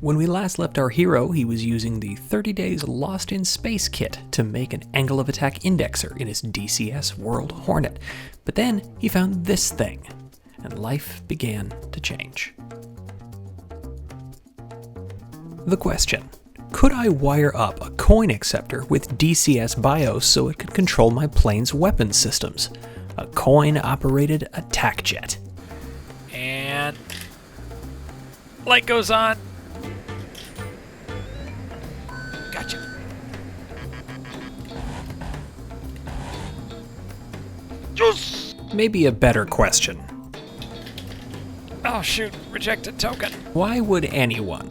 When we last left our hero, he was using the 30 Days Lost in Space kit to make an angle of attack indexer in his DCS World Hornet. But then he found this thing, and life began to change. The question: could I wire up a coin acceptor with DCS Bios so it could control my plane's weapons systems? A coin-operated attack jet. And light goes on. Gotcha. Juice! Maybe a better question. Oh shoot, rejected token. Why would anyone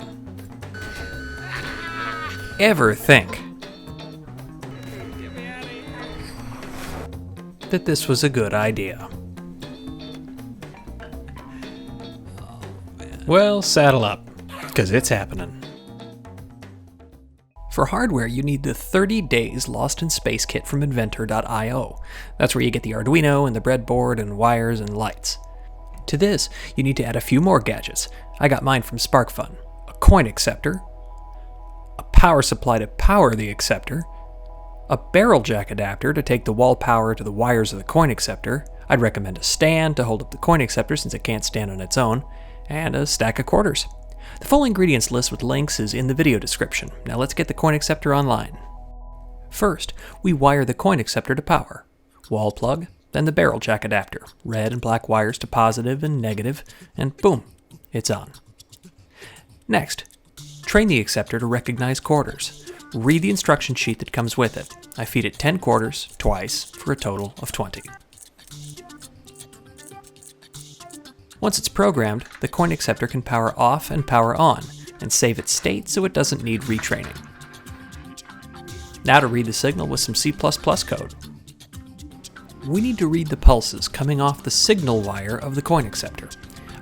ever think that this was a good idea? Well, saddle up, because it's happening. For hardware, you need the 30 Days Lost in Space kit from inventor.io. That's where you get the Arduino and the breadboard and wires and lights. To this, you need to add a few more gadgets. I got mine from SparkFun. A coin acceptor, a power supply to power the acceptor, a barrel jack adapter to take the wall power to the wires of the coin acceptor. I'd recommend a stand to hold up the coin acceptor since it can't stand on its own, and a stack of quarters. The full ingredients list with links is in the video description. Now let's get the coin acceptor online. First, we wire the coin acceptor to power. Wall plug, then the barrel jack adapter. Red and black wires to positive and negative, and boom, it's on. Next, train the acceptor to recognize quarters. Read the instruction sheet that comes with it. I feed it 10 quarters twice for a total of 20. Once it's programmed, the coin acceptor can power off and power on, and save its state so it doesn't need retraining. Now to read the signal with some C++ code. We need to read the pulses coming off the signal wire of the coin acceptor.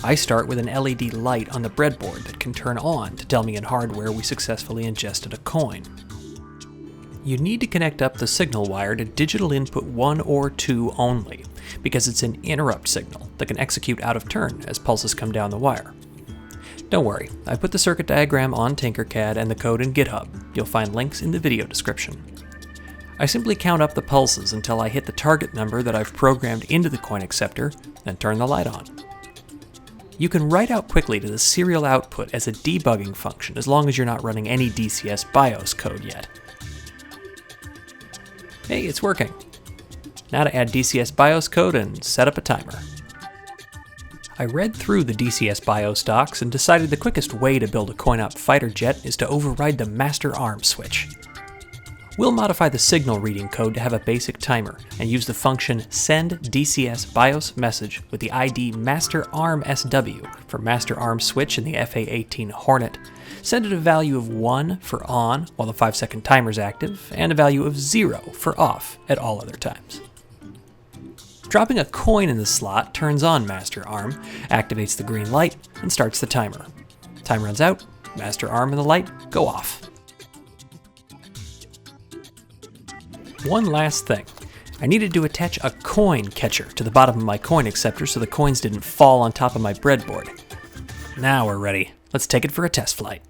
I start with an LED light on the breadboard that can turn on to tell me in hardware we successfully ingested a coin. You need to connect up the signal wire to digital input 1 or 2 only, because it's an interrupt signal that can execute out of turn as pulses come down the wire. Don't worry, I put the circuit diagram on Tinkercad and the code in GitHub. You'll find links in the video description. I simply count up the pulses until I hit the target number that I've programmed into the coin acceptor, then turn the light on. You can write out quickly to the serial output as a debugging function as long as you're not running any DCS Bios code yet. Hey, it's working. Now to add DCS Bios code and set up a timer. I read through the DCS Bios docs and decided the quickest way to build a coin-op fighter jet is to override the master arm switch. We'll modify the signal reading code to have a basic timer and use the function send_DCS_BIOS_message with the ID masterarm_SW for master arm switch in the FA-18 Hornet. Send it a value of 1 for on while the 5-second timer is active, and a value of 0 for off at all other times. Dropping a coin in the slot turns on master arm, activates the green light, and starts the timer. Time runs out, master arm and the light go off. One last thing. I needed to attach a coin catcher to the bottom of my coin acceptor so the coins didn't fall on top of my breadboard. Now we're ready. Let's take it for a test flight.